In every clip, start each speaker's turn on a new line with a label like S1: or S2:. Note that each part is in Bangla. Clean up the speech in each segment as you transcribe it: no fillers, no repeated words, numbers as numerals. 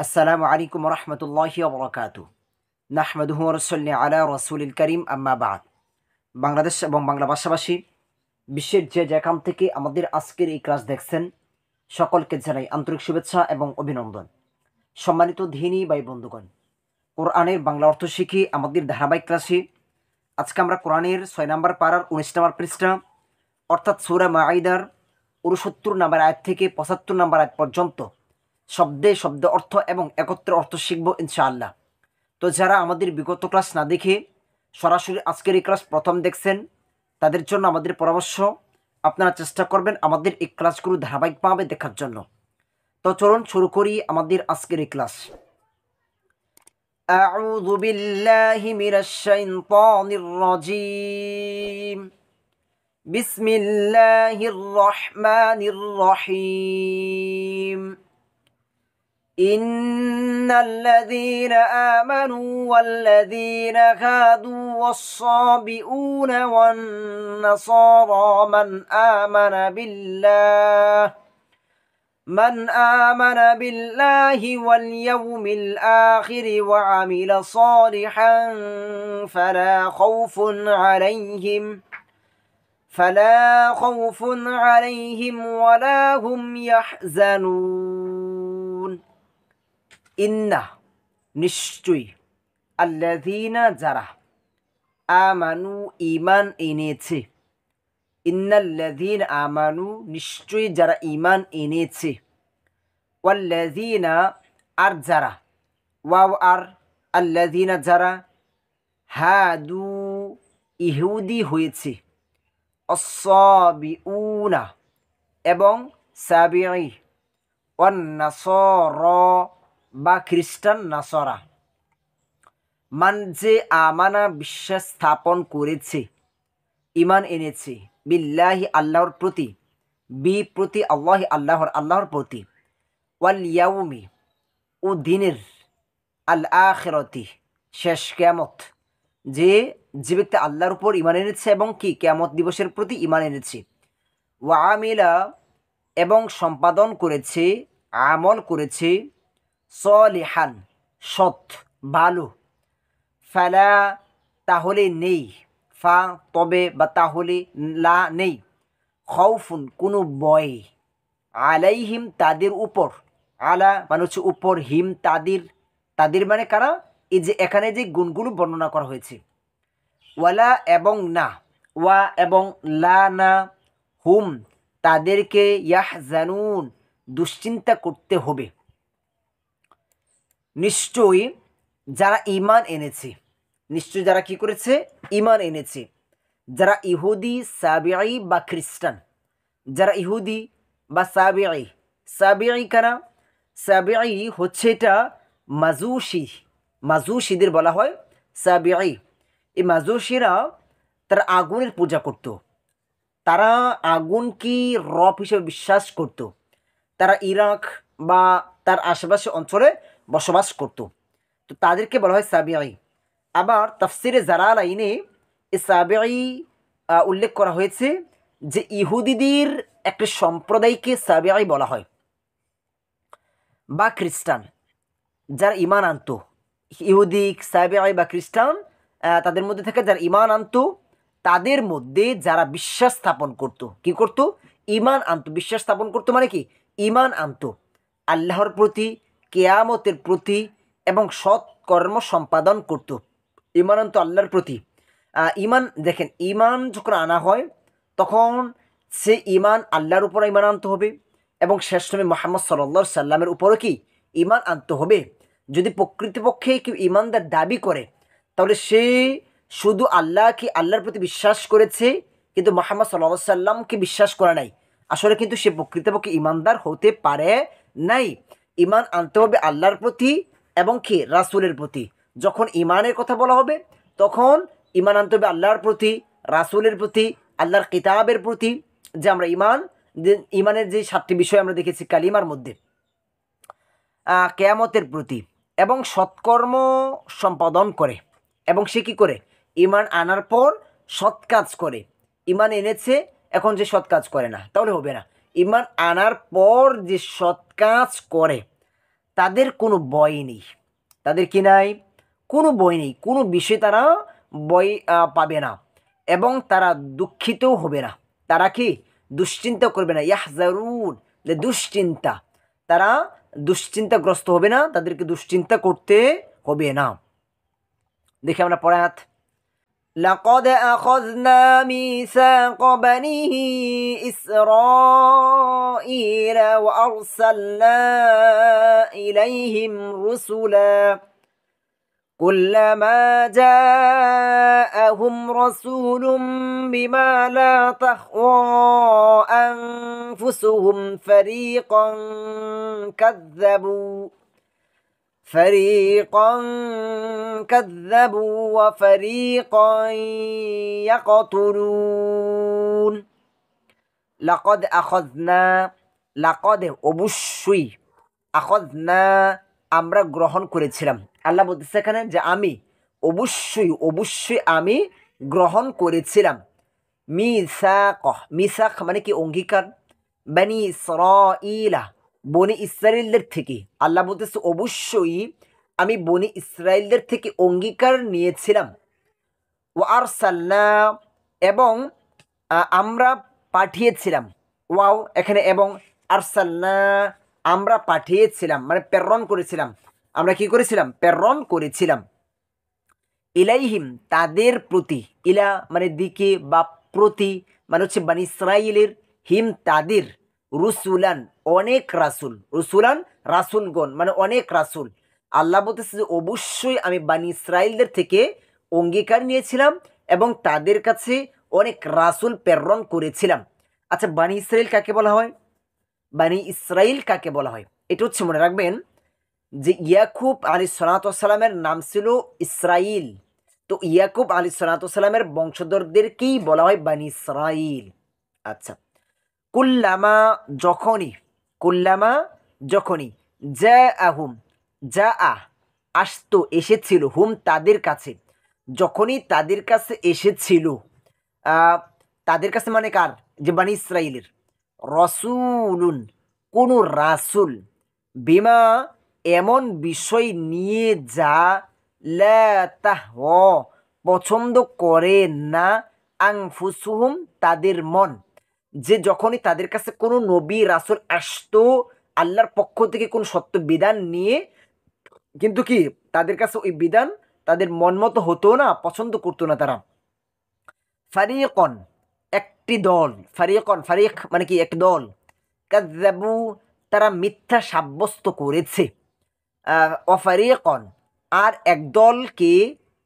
S1: আসসালামু আলাইকুম রহমতুল্লাহি ওবরাকাতু। নাহমাদুহু ওয়া নুসাল্লি আলা রাসূলিল কারীম, আম্মা বা'দ। বাংলাদেশ এবং বাংলা ভাষাভাষী বিশ্বের যে যেখান থেকে আমাদের আজকের এই ক্লাস দেখছেন, সকলকে জানাই আন্তরিক শুভেচ্ছা এবং অভিনন্দন। সম্মানিত দিনী ভাই বন্ধুগণ, কোরআনের বাংলা অর্থ শিখি আমাদের ধারাবাহিক ক্লাসে আজকে আমরা কোরআনের 6 নম্বর পারার 19 নম্বর পৃষ্ঠা অর্থাৎ সূরা মাঈদার 69 নম্বর আয়াত থেকে 75 নম্বর আয়াত পর্যন্ত শব্দে শব্দ অর্থ এবং একত্রে অর্থ শিখব ইনশাআল্লাহ। তো যারা আমাদের বিগত ক্লাস না দেখে সরাসরি আজকের এই ক্লাস প্রথম দেখছেন, তাদের জন্য আমাদের পরামর্শ, আপনারা চেষ্টা করবেন আমাদের এই ক্লাসগুলো ধারাবাহিকভাবে দেখার জন্য। তো চলুন শুরু করি আমাদের আজকের এই ক্লাস। আউযু বিল্লাহি মিনাশ শাইতানির রাজীম। বিসমিল্লাহির রহমানির রহিম। إن الذين آمنوا والذين هادوا والصابئون والنصارى من آمن بالله واليوم الآخر وعمل صالحا فلا خوف عليهم ولا هم يحزنون। ইন্না নিশ্চয়ই, আল্লাযীনা যারা, আমানু ঈমান এনেছে, ইন্নাল্লাযীনা আমানু নিশ্চয়ই যারা ঈমান এনেছে, ওয়াল্লাযীনা আর যারা, ওয়াও আর আল্লাযীনা যারা, হাদু ইহুদি হয়েছে, আস-সাবিউনা এবং সাবিঈ, ওয়ান নাসারা বা খ্রিস্টান নাসরা, মান যে আমানা বিশ্বাস স্থাপন করেছে, ইমান এনেছে, বিল্লাহি আল্লাহর প্রতি, প্রতি আল্লাহি আল্লাহর প্রতি, ওয়াল ইয়াউমি ও দিনের, আল আখিরাতি শেষ কিয়ামত, যে ব্যক্তি আল্লাহর উপর ইমান এনেছে এবং কি কিয়ামত দিবসের প্রতি ইমান এনেছে, ওয়া আমিলা এবং সম্পাদন করেছে, আমল করেছে, সলিহান সৎ ভালো, ফালা তাহলে নেই, ফা তবে বা তাহলে, লা নেই, খাউফুন কোনো ভয়, আলাইহিম তাদের উপর, আলা মানে হচ্ছে উপর, হিম তাদের, তাদের মানে কারা, এই যে এখানে যে গুণগুলো বর্ণনা করা হয়েছে, ওয়ালা এবং না, ওয়া এবং লা না, হুম তাদেরকে, ইয়াহজানুন দুশ্চিন্তা করতে হবে। নিশ্চয়ই যারা ঈমান এনেছে, নিশ্চয়ই যারা কি করেছে, ঈমান এনেছে, যারা ইহুদি সাবিঈ বা খ্রিস্টান, যারা ইহুদি বা সাবিঈ, সাবিঈ কারা, সাবিঈ হচ্ছে এটা মাজুসিদের বলা হয় সাবিঈ। এই মাজুসিরা তারা আগুনের পূজা করত, তারা আগুন কি রব হিসেবে বিশ্বাস করত, তারা ইরাক বা তার আশেপাশে অঞ্চলে বসবাস করত, তো তাদেরকে বলা হয় সাবিঈ। আবার তাফসিরে জালালাইনে এই সাবিঈ উল্লেখ করা হয়েছে যে ইহুদিদের একটা সম্প্রদায়কে সাবিঈ বলা হয়, বা খ্রিস্টান যারা ঈমান আনত, ইহুদি সাবিঈ বা খ্রিস্টান, তাদের মধ্যে থেকে যারা ঈমান আনত, তাদের মধ্যে যারা বিশ্বাস স্থাপন করত, কি করত, ঈমান আনত, বিশ্বাস স্থাপন করত মানে কি, ঈমান আনত আল্লাহর প্রতি, কিয়ামতের প্রতি এবং সৎ কর্ম সম্পাদন করত, ঈমান আনত আল্লাহর প্রতি। ঈমান দেখেন, ঈমান যখন আনা হয় তখন সে ঈমান আল্লাহর উপর ঈমান আনতে হবে এবং শেষ নবী মুহাম্মদ সাল্লাল্লাহু আলাইহি সাল্লামের উপরও কি ঈমান আনতে হবে। যদি প্রকৃতপক্ষে কেউ ঈমানদার দাবি করে, তাহলে সে শুধু আল্লাহর প্রতি বিশ্বাস করেছে কিন্তু মুহাম্মদ সাল্লাল্লাহু আলাইহি সাল্লামকে বিশ্বাস করে নাই, আসলে কিন্তু সে প্রকৃতপক্ষে ঈমানদার হতে পারে নাই। ঈমান আনতে হবে আল্লাহর প্রতি এবং কি রাসূলের প্রতি। যখন ঈমানের কথা বলা হবে তখন ঈমান আনতে হবে আল্লাহর প্রতি, রাসূলের প্রতি, আল্লাহর কিতাবের প্রতি, যে আমরা ঈমানের যে 7টি বিষয় আমরা দেখেছি কালিমার মধ্যে, কিয়ামতের প্রতি এবং সৎকর্ম সম্পাদন করে, এবং সে কী করে, ঈমান আনার পর সৎ কাজ করে। ঈমান এনেছে, এখন যে সৎ কাজ করে না তাহলে হবে না। ঈমান আনার পর যে সৎ কাজ করে তাদের কোনো ভয় নেই। তাদের কি নাই? কোনো ভয় নেই, কোনো বিষয়ে তারা ভয় পাবে না, এবং তারা দুঃখিতও হবে না। তারা কি? দুশ্চিন্তা করবে না। ইয়াহজারুন, যে দুশ্চিন্তা, তারা দুশ্চিন্তাগ্রস্ত হবে না, তাদেরকে দুশ্চিন্তা করতে হবে না। দেখি আমরা পরে হাত। لقد أخذنا ميثاق بني إسرائيل وأرسلنا إليهم رسلا كلما جاءهم رسول بما لا تهوى أنفسهم فريقا كذبوا وفريقا يقتلون লাকদ আখযনা, লাকদ অবশ্যই, আখযনা আমরা গ্রহণ করেছিলাম। আল্লাহ বলতেছে এখানে যে আমি অবশ্যই অবশ্যই আমি গ্রহণ করেছিলাম। মিসাক, মিসাক মানে কি? অঙ্গীকার। বনি ইসরাঈলা, বনি ইসরাইলদের থেকে। আল্লাহ বলতেছে অবশ্যই আমি বনি ইসরাইলদের থেকে অঙ্গীকার নিয়েছিলাম। ওয়া আরসালনা, এবং আমরা পাঠিয়েছিলাম। ওয়াও এখানে এবং, আরসালনা আমরা পাঠিয়েছিলাম মানে প্রেরণ করেছিলাম। আমরা কি করেছিলাম? প্রেরণ করেছিলাম। ইলাইহিম তাদের প্রতি, ইলা মানে দিকে বা প্রতি মানে হচ্ছে বানি ইসরাইলের, হিম তাদের, রুসুলান অনেক রাসুল, রুসুলান রাসুলগণ মানে অনেক রাসুল। আল্লাহ বলতেছে যে অবশ্যই আমি বানি ইসরাইলদের থেকে অঙ্গীকার নিয়েছিলাম এবং তাদের কাছে অনেক রাসুল প্রেরণ করেছিলাম। আচ্ছা, বানি ইসরাইল কাকে বলা হয়? বানি ইসরাইল কাকে বলা হয় এটা হচ্ছে মনে রাখবেন যে ইয়াকুব আলাইহিসসালামের নাম ছিল ইসরাইল। তো ইয়াকুব আলাইহিসসালামের বংশধরদেরকেই বলা হয় বানি ইসরাইল। আচ্ছা, কুল্লামা যখনই, কুল্লামা যখনই, যা আহুম, যা আসতো এসেছিল, হুম তাদের কাছে, যখনই তাদের কাছে এসেছিল, তাদের কাছে মানে কার? যে বানি ইসরাইলের, রসুলুন কোন রাসুল, বিমা এমন বিষয় নিয়ে যা লা তাহওয়া পছন্দ করে না আনফুসুহুম তাদের মন। যে যখনই তাদের কাছে কোনো নবী রাসুল আসতো আল্লাহর পক্ষ থেকে কোন সত্য বিধান নিয়ে, কিন্তু কি তাদের কাছে ওই বিধান তাদের মন মতো হতো না, পছন্দ করতো না তারা। ফারিকন একটি দল, ফারিকন ফারিক মানে কি? এক দল, কাযযাবু তারা মিথ্যা সাব্যস্ত করেছে, অফারিকন আর একদলকে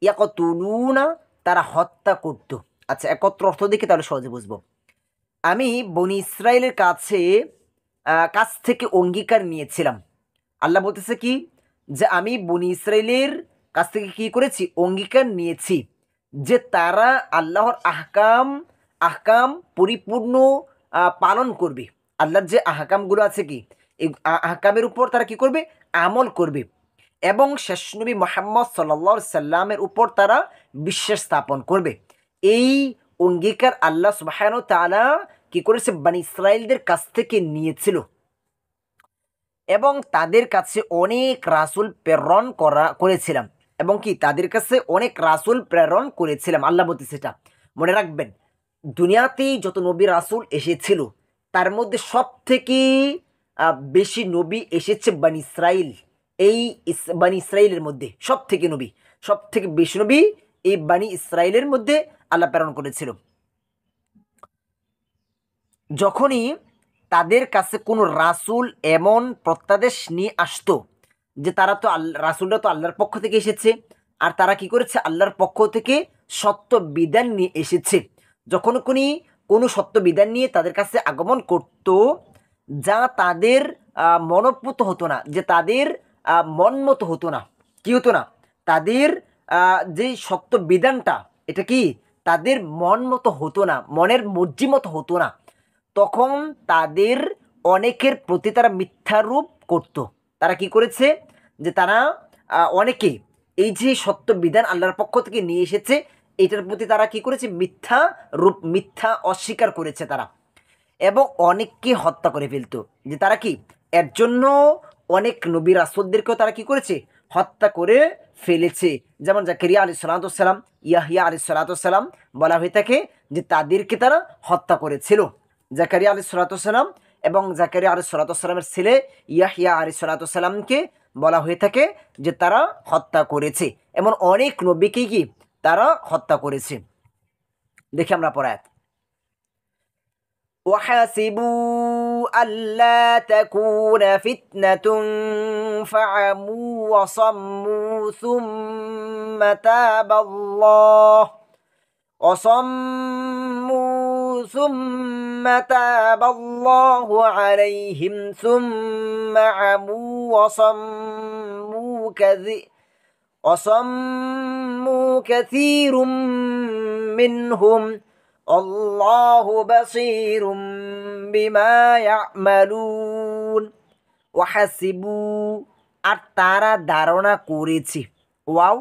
S1: ইয়াকতুলুনা তারা হত্যা করত। আচ্ছা, একত্র অর্থ দেখে তাহলে সহজে বুঝবো। আমি বনি ইসরায়েলের কাছ থেকে অঙ্গীকার নিয়েছিলাম। আল্লাহ বলতেছে কি? যে আমি বনি ইসরায়েলের কাছ থেকে কি করেছি? অঙ্গীকার নিয়েছি যে তারা আল্লাহর আহকাম পরিপূর্ণ পালন করবে। আল্লাহর যে আহকামগুলো আছে কি, এই আহকামের উপর তারা কি করবে? আমল করবে, এবং শেষ নবী মুহাম্মদ সাল্লাল্লাহু আলাইহি সাল্লামের উপর তারা বিশ্বাস স্থাপন করবে। এই অঙ্গীকার আল্লাহ সুবহানাহু ওয়া তাআলা কি করেছে? বনি ইসরাইলদের কাছ থেকে নিয়েছিল এবং তাদের কাছে অনেক রাসূল প্রেরণ করেছিলাম, এবং কি তাদের কাছে অনেক রাসূল প্রেরণ করেছিলাম। আল্লাহ বলতেছে এটা মনে রাখবেন। দুনিয়াতেই যত নবী রাসূল এসেছিল তার মধ্যে সব থেকে বেশি নবী এসেছে বনি ইসরাইল। এই বনি ইসরাইলের মধ্যে সব থেকে নবী, সব থেকে বেশি নবী এই বনি ইসরাইলের মধ্যে আল্লাহ প্রেরণ করেছিল। যখনই তাদের কাছে কোনো রাসূল এমন প্রত্যাদেশ নিয়ে আসতো যে তারা তো রাসূলরা তো আল্লাহর পক্ষ থেকে এসেছে, আর তারা কি করেছে? আল্লাহর পক্ষ থেকে সত্য বিধান নিয়ে এসেছে। যখন কোনো সত্য বিধান নিয়ে তাদের কাছে আগমন করত, যা তাদের মনোপুত হতো না, যে তাদের মন মতো হতো না, কি হতো না? তাদের যে সত্য বিধানটা এটা কি তাদের মন মতো হতো না, মনের মর্জি মতো হতো না, তখন তাদের অনেকের প্রতি তারা মিথ্যারোপ করত। তারা কি করেছে? যে তারা অনেকে এই যে সত্য বিধান আল্লাহর পক্ষ থেকে নিয়ে এসেছে এটার প্রতি তারা কি করেছে? মিথ্যা অস্বীকার করেছে তারা, এবং অনেককে হত্যা করে ফেলতো। যে তারা কি এর জন্য অনেক নবী রাসূলদেরকেও তারা কি করেছে, হত্যা করে ফেলেছে। যেমন জাকারিয়া আলাইহিস সালাতু ওয়াস সালাম, ইয়াহইয়া আলাইহিস সালাতু ওয়াস সালাম বলা হয়ে থাকে যে তাদেরকে তারা হত্যা করেছিল। জাকারিয়া আলাইহিস সালাতু ওয়াস সালাম এবং জাকারিয়া আলাইহিস সালাতু ওয়াস সালামের ছেলে ইয়াহইয়া আলাইহিস সালাতু ওয়াস সালামকে বলা হয়ে থাকে যে তারা হত্যা করেছে। এমন অনেক নবীকেই কি তারা হত্যা করেছে। দেখি আমরা পরে আয়াত। وحسبوا ألا تكون فتنة فعموا وصموا ثم تاب الله عليهم ثم عموا وصموا كثير منهم الله بصير بما يعملون ওয়াহাসিবু আর তারা ধারণা করেছে, ওয়াও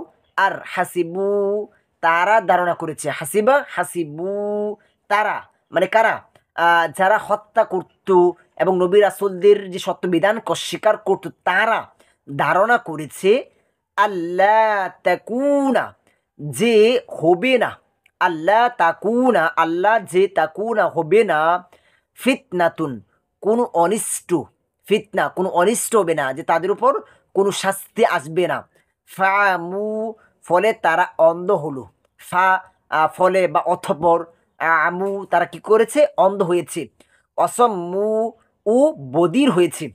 S1: আর হাসিবু তারা ধারণা করেছে, হাসিবা হাসিবু তারা মানে কারা, যারা হত্যা করত এবং নবী রাসূলদের যে সত্য বিধানকে অস্বীকার করত তারা ধারণা করেছে আল্লাহ তাকুনা যে হবে না, আল্লাহ তাকুনা আল্লাহ যে তাকুনা হবে না, ফিতনাতুন কোনো অনিষ্ট, ফিতনা কোনো অনিষ্ট হবে না, যে তাদের উপর কোনো শাস্তি আসবে না। ফামু ফলে তারা অন্ধ হলো, ফা ফলে বা অথপর, আমু তারা কি করেছে অন্ধ হয়েছে, অসম্মু ও বদির হয়েছে,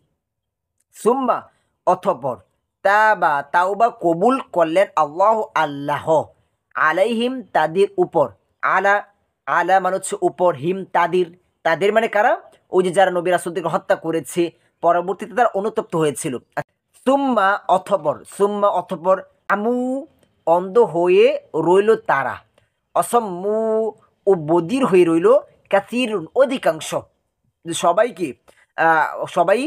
S1: সুম্মা অথপর তাবা তাওবা কবুল করলেন আল্লাহ আল্লাহ আলাইহিম তাদের উপর, আলা আলা মানে হচ্ছে উপর, হিম তাদের, তাদের মানে কারা, ওই যে যারা নবী রাসূলদেরকে হত্যা করেছে পরবর্তীতে তারা অনুতপ্ত হয়েছিল। সুম্মা অথপর, সুম্মা অথপর আমু অন্ধ হয়ে রইল তারা, অসম্মু ও বদির হয়ে রইল, কাসিরুন অধিকাংশ, সবাই কি সবাই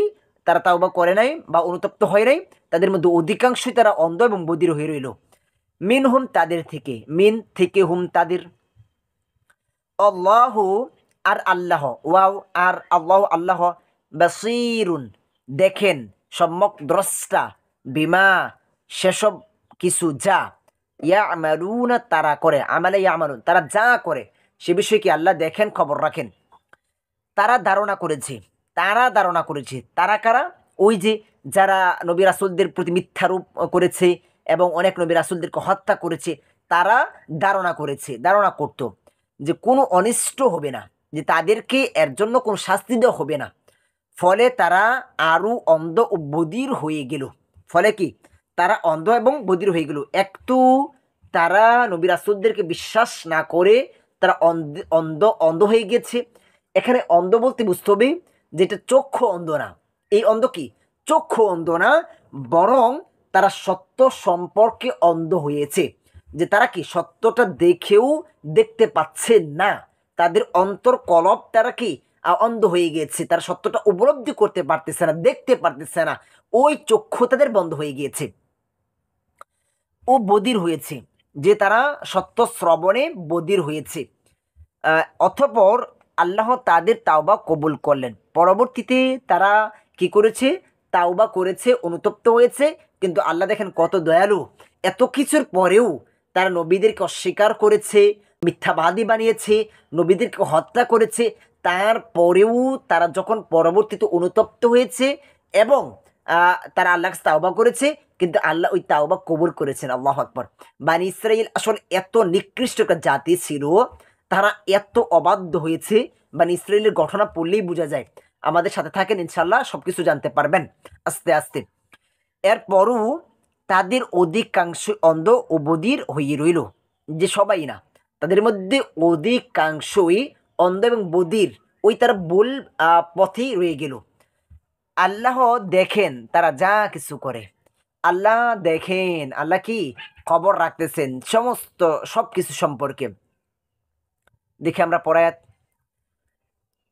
S1: তারা তাওবা করে নাই বা অনুতপ্ত হয় নাই, তাদের মধ্যে অধিকাংশই তারা অন্ধ এবং বদির হয়ে রইল। মিন হুম তাদের থেকে, মিন থেকে হুম তাদের, আল্লাহ আর আল্লাহ, ওয়াও আর আল্লাহ আল্লাহ, বাসীরুন দেখেন, সম্যক দ্রষ্টা, বিমা সেসব কিছু যা, ইয়ামালুনা তারা করে, আমালে ইয়ামালুন তারা যা করে সে বিষয়ে কি আল্লাহ দেখেন, খবর রাখেন। তারা ধারণা করেছে, তারা ধারণা করেছে, তারা কারা, ওই যে যারা নবী রাসূলদের প্রতি মিথ্যারোপ করেছে এবং অনেক নবী রাসূলদেরকে হত্যা করেছে, তারা ধারণা করেছে, ধারণা করত যে কোনো অনিষ্ট হবে না, যে তাদেরকে এর জন্য কোনো শাস্তি দেওয়া হবে না। ফলে তারা আরও অন্ধ ও বধির হয়ে গেল, ফলে কি তারা অন্ধ এবং বধির হয়ে গেল। একটু তারা নবী রাসূলদেরকে বিশ্বাস না করে তারা অন্ধ অন্ধ হয়ে গেছে। এখানে অন্ধ বলতে বুঝতে হবে যেটা চক্ষু অন্ধ না, এই অন্ধ কি চক্ষু অন্ধ না, বরং তারা সত্য সম্পর্কে অন্ধ হয়েছে, যে তারা কি সত্যটা দেখেও দেখতে পাচ্ছে না, তাদের অন্তর কলব তারা কি অন্ধ হয়ে গিয়েছে, তারা সত্যটা উপলব্ধি করতে পারতেছে না, দেখতে পারতেছে না, ওই চক্ষু তাদের বন্ধ হয়ে গিয়েছে ও বধির হয়েছে, যে তারা সত্য শ্রবণে বধির হয়েছে। অতঃপর আল্লাহ তাদের তাওবা কবুল করলেন, পরবর্তীতে তারা কি করেছে, তাওবা করেছে, অনুতপ্ত হয়েছে, কিন্তু আল্লাহ দেখেন কত দয়ালু, এত কিছুর পরেও তারা নবীদেরকে অস্বীকার করেছে, মিথ্যাবাদী বানিয়েছে, নবীদেরকে হত্যা করেছে, তারপরেও তারা যখন পরবর্তীতে অনুতপ্ত হয়েছে এবং তারা আল্লাহর কাছে তাওবা করেছে, কিন্তু আল্লাহ ওই তাওবা কবুল করেছেন। আল্লাহু আকবার। বনী ইসরাঈল আসলে এত নিকৃষ্ট একটা জাতি ছিল, তারা এত অবাধ্য হয়েছে, বনী ইসরাঈলের ঘটনা পড়লেই বোঝা যায়। আমাদের সাথে থাকেন, ইনশাল্লাহ সব কিছু জানতে পারবেন আস্তে আস্তে। এরপরও তাদের অধিকাংশ অন্ধ ও বধির হয়ে রইল, যে সবাই না, তাদের মধ্যে অধিকাংশই অন্ধ এবং বধির, ওই তারা ভুল পথেই রয়ে গেল। আল্লাহ দেখেন তারা যা কিছু করে, আল্লাহ দেখেন, আল্লাহ কি খবর রাখতেছেন সমস্ত সব কিছু সম্পর্কে। দেখি আমরা পড়ায়াত।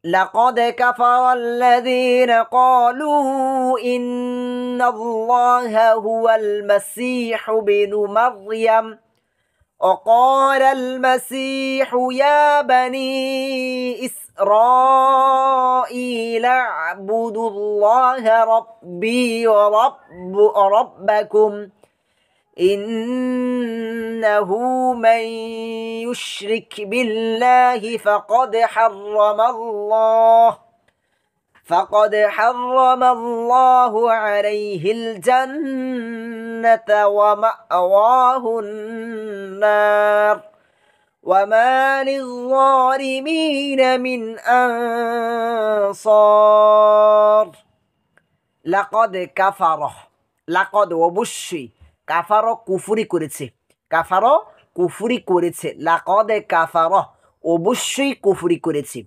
S1: لقد كفر الذين قالوا إن الله هو المسيح ابن مريم وقال المسيح يا بني إسرائيل اعبدوا الله ربي وربكم إنه من يشرك بالله فقد حرم الله عليه الجنة ومأواه النار وما للظالمين من أنصار লাকদ কাফারহ লাকদ অবশ্যই কাফারহ কুফরি করেছে কাফারহ কুফরি করেছে লাকদ কাফারহ অবশ্যই কুফরি করেছে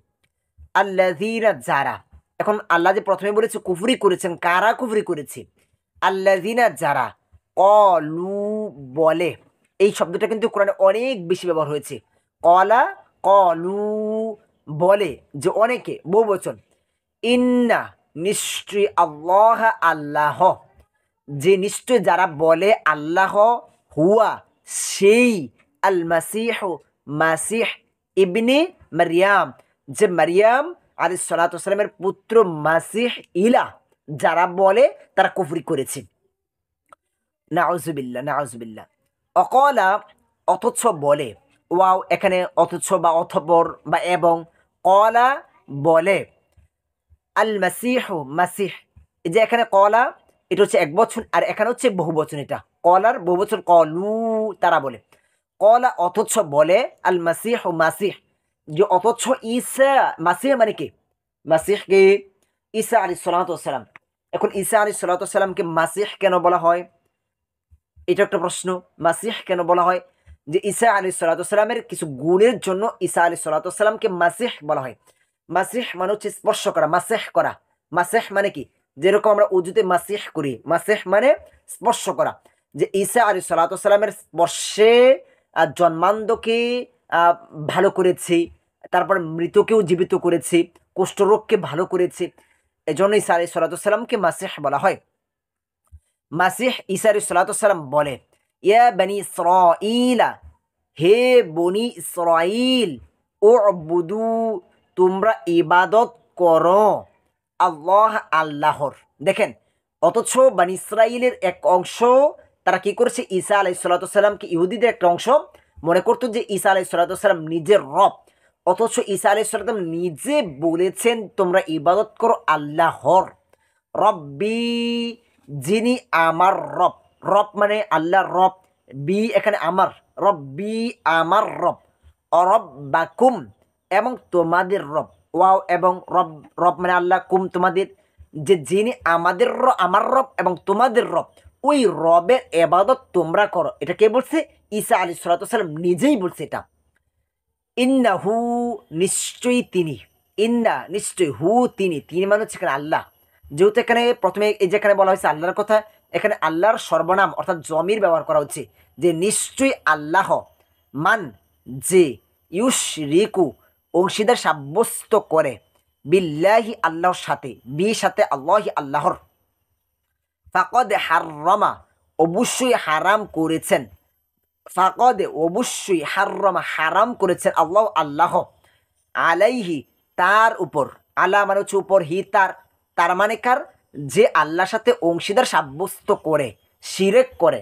S1: আল্লাযীনা যারা এখন আল্লাহ যে প্রথমে বলেছে কুফরি করেছেন কারা কুফরি করেছে আল্লাযীনা যারা কলু বলে এই শব্দটা কিন্তু কোরআনে অনেক বেশি ব্যবহার হয়েছে কলা কলু বলে যে অনেকে বহুবচন ইন্না নিশ্চয় আল্লাহ আল্লাহ যে নিশ্চয় যারা বলে আল্লাহ হুয়া সেই আল মাসিহ মাসিহ ইবনে মারিয়াম যে মারিয়াম আলাইহিস সালাতু ওয়াস সালামের পুত্র মাসিহ ইলা যারা বলে তারা কুফরি করেছে নাউজুবিল্লাহ নাউজুবিল্লাহ অকলা অথচ বলে ওয়াও এখানে অথচ বা অথপর বা এবং কলা বলে আল মাসিহ মাসিহ এই যে এখানে কলা এটা হচ্ছে এক বচন আর এখানে হচ্ছে বহু বচন এটা কলার বহু বচন কলু তারা বলে কলা অথচ বলে আল মাসিহ মাসিহ যে অথচ ঈসা মাসিহ মানে কি মাসিহকে ঈসা আলাইহিস সালাতু ওয়াস সালাম এখন ঈসা আলাইহিস সালাতু ওয়াস সালামকে মাসিহ কেন বলা হয় এটা একটা প্রশ্ন মাসিহ কেন বলা হয় যে ঈসা আলাইহিস সালাতু ওয়াস সালামের কিছু গুণের জন্য ঈসা আলাইহিস সালাতু ওয়াস সালামকে মাসিহ বলা হয় মাসিহ মানে হচ্ছে স্পর্শ করা মাসিহ করা মাসিহ মানে কি যেরকম আমরা উজুতে মাসিহ করি মাসিহ মানে স্পর্শ করা যে ঈসা আলাইহিস সালাতু ওয়াস সালামের স্পর্শে জন্মান্ধকে ভালো করেছে তারপর মৃতকেও জীবিত করেছে কুষ্ঠরোগকে ভালো করেছে এজন্য ঈসা আলাইহিস সালাতু ওয়াস সালামকে মাসিহ বলা হয় মাসিহ ঈসা আলাইহিস সালাতু ওয়াস সালাম বলে ইয়া বনি ইসরাঈলা হে বনি ইসরাঈল উবুদু তোমরা ইবাদত করো আল্লাহ আল্লাহর দেখেন অথচ বনি ইসরাঈলের এক অংশ তারা কি করেছে ঈসা আলাইহিস সালাতু ওয়াস সালামকে ইহুদিদের একটা অংশ মনে করতো যে ঈসা আলাইহিস সালাতু ওয়াস সালাম নিজের রব অথচ ঈসা আলাইহিস সালাম নিজে বলেছেন তোমরা ইবাদত করো আল্লাহর রব্বি যিনি আমার রব রব মানে আল্লাহর রব বি এখানে আমার রব্বি আমার রব অরব্বাকুম এবং তোমাদের রব ওয়াও এবং রব রব মানে আল্লাহ কুম তোমাদের যে যিনি আমাদের আমার রব এবং তোমাদের রব ওই রবের ইবাদত তোমরা করো এটা কে বলছে ঈসা আলাইহিস সালাতু ওয়াস সালাম নিজেই বলছে এটা ইন্নাহু নিশ্চয়ই তিনি ইন্না নিশ্চয়ই হু তিনি তিনি মানে হচ্ছে এখানে আল্লাহ যেহেতু এখানে প্রথমে এই যেখানে বলা হয়েছে আল্লাহর কথা এখানে আল্লাহর সর্বনাম অর্থাৎ জমির ব্যবহার করা হচ্ছে যে নিশ্চয়ই আল্লাহ মান যে ইউশরিকু অংশীদার সাব্যস্ত করে বিল্লাহি আল্লাহর সাথে সাথে আল্লাহি আল্লাহর ফাকদ হাররামা অবশ্যই হারাম করেছেন ফাকদ অবশ্যই হাররামা হারাম করেছেন আল্লাহ আল্লাহ আলাইহি তার উপর আলা মানে হচ্ছে উপর হি তার মানে কার যে আল্লাহর সাথে অংশীদার সাব্যস্ত করে শিরক করে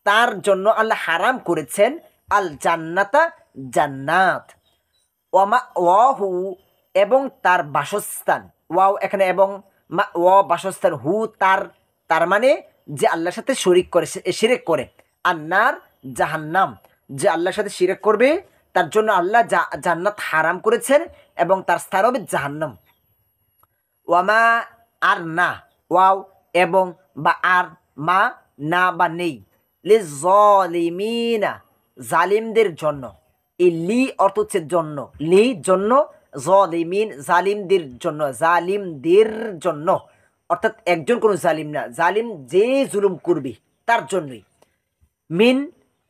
S1: তার জন্য আল্লাহ হারাম করেছেন আল জান্নাতা জান্নাত ওয়ামা ওয়াহু এবং তার বাসস্থান ওয়াও এখানে এবং মা ওয়া বাসস্থান হু তার মানে যে আল্লাহর সাথে শিরক করে আন্নার জাহান্নাম যে আল্লাহর সাথে শিরক করবে তার জন্য আল্লাহ জান্নাত হারাম করেছেন এবং তার স্থান হবে জাহান্নাম ওয়ামা আর না ওয়াও এবং বা আর মা না বা নেই লিজ্জালিমিনা জালিমদের জন্য এই লি অর্থ হচ্ছে জন্য লি জন্য জালিমিন জালিমদের জন্য অর্থাৎ একজন কোনো জালিম না জালিম যে জুলুম করবে তার জন্যই মিন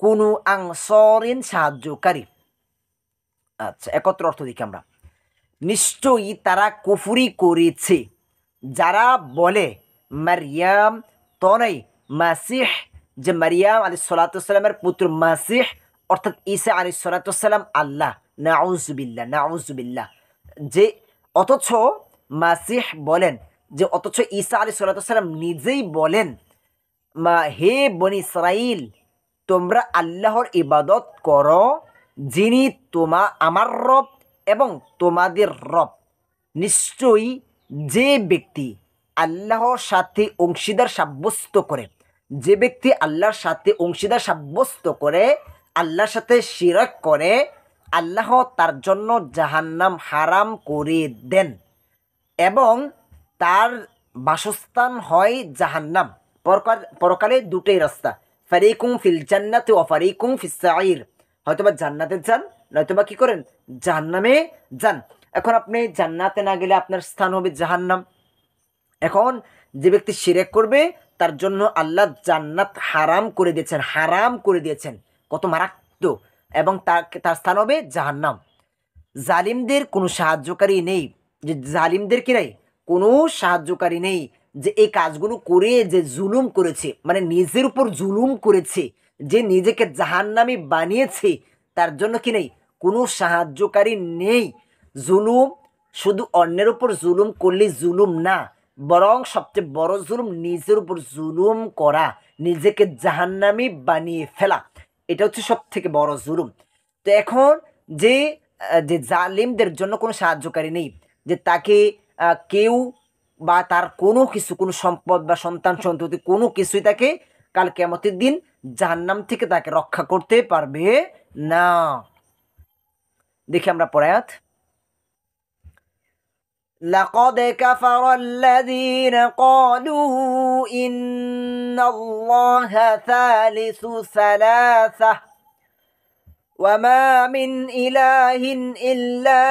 S1: কোনো আনসারিন সাহায্যকারী আচ্ছা একত্র অর্থ দেখি আমরা নিশ্চয়ই তারা কুফরি করেছে যারা বলে মারিয়াম তনয় মাসিহ যে মারিয়াম আলাইহিস সালাতু ওয়াস সালামের পুত্র মাসিহ অর্থাৎ ঈসা আলাইহিস সালাম আল্লাহ, নাউজুবিল্লাহ নাউজুবিল্লাহ। যে অথচ মাসিহ বলেন, যে অথচ ঈসা আলাইহিস সালাম নিজেই বলেন, হে বনি ইসরাইল, তোমরা আল্লাহর ইবাদত করো যিনি আমার রব এবং তোমাদের রব। নিশ্চয়ই যে ব্যক্তি আল্লাহর সাথে অংশীদার সাব্যস্ত করে, যে ব্যক্তি আল্লাহর সাথে অংশীদার সাব্যস্ত করে, আল্লাহর সাথে শিরক করে, আল্লাহ তার জন্য জাহান্নাম হারাম করে দেন এবং তার বাসস্থান হয় জাহান্নাম। পরকালে দুটোই রাস্তা, ফারিকুম ফিল জান্নাতি ওয়া ফারিকুম ফিস সাঈর। হয়তোবা জান্নাতে যান, নয়তোবা কি করেন, জাহান্নামে যান। এখন আপনি জান্নাতে না গেলে আপনার স্থান হবে জাহান্নাম। এখন যে ব্যক্তি শিরক করবে তার জন্য আল্লাহ জান্নাত হারাম করে দিয়েছেন, হারাম করে দিয়েছেন, কত মারাত্মক, এবং তার স্থান হবে জাহান্নাম। জালিমদের কোনো সাহায্যকারী নেই, যে জালিমদের কি নাই, কোনো সাহায্যকারী নেই, যে এই কাজগুলো করে যে জুলুম করেছে, মানে নিজের উপর জুলুম করেছে, যে নিজেকে জাহান্নামী বানিয়েছে, তার জন্য কি নেই, কোনো সাহায্যকারী নেই। জুলুম শুধু অন্যের উপর জুলুম করলে জুলুম না, বরং সবচেয়ে বড় জুলুম নিজের উপর জুলুম করা, নিজেকে জাহান্নামী বানিয়ে ফেলা, এটা হচ্ছে সব থেকে বড় জুলুম। তো এখন যে যে জালিমদের জন্য কোনো সাহায্যকারী নেই, যে তাকে কেউ বা তার কোনো কিছু, কোনো সম্পদ বা সন্তান সন্ততি, কোনো কিছুই তাকে কাল কিয়ামতের দিন জাহান্নাম থেকে তাকে রক্ষা করতে পারবে না। দেখি আমরা পরে আয়াত। لقد كفر الذين قالوا إن الله ثالث ثلاثة وما من إله إلا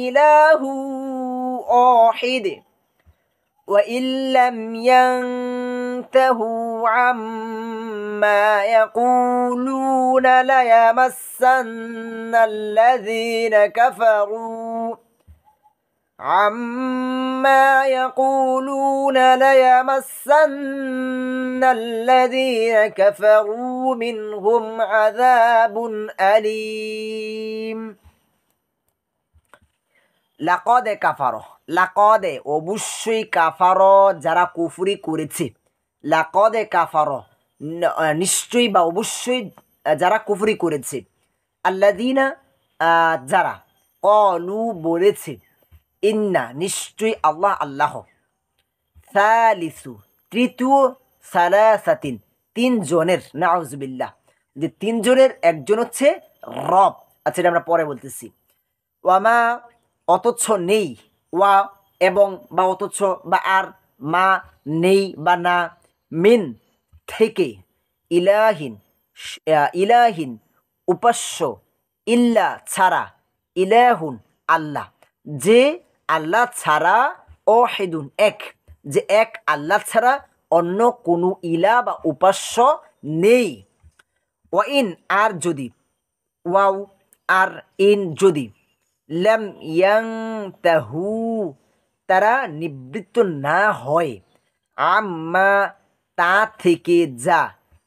S1: إله واحد وإن لم ينتهوا عما يقولون ليمسن الذين كفروا منهم عذاب أليم। লাকদে কাফারো, লাকদে অবশ্যই কাফারো যারা কুফরি করেছে, লাকদে কাফারো নিশ্চয়ই বা অবশ্যই যারা কুফরি করেছে, আল্লাযীনা যারা, ক্বালু বলেছে, ইন্না নিশ্চয়ই আল্লাহ আল্লাহ, সালিসু তৃতীয়, সালাসাতিন তিনজনের, নাউজুবিল্লাহ, যে তিনজনের একজন হচ্ছে রব। আচ্ছা, এটা আমরা পরে বলতেছি। ওয়ামা অথচ নেই, ওয়া এবং বা অথচ বা আর, মা নেই বা না, মিন থেকে, ইলাহিন ইলাহিন উপাস্য, ইল্লা ছাড়া, ইলাহুন আল্লাহ, যে আল্লাহ ছাড়া, ওয়াহিদুন এক, যে এক আল্লাহ ছাড়া অন্য কোনো ইলা বা উপাস্য নেই। ওয়াইন আর যদি, ওয়াও আর ইন যদি, লাম ইয়ানতাহু তারা নিবৃত্ত না হয়, আম্মা তা থেকে যা,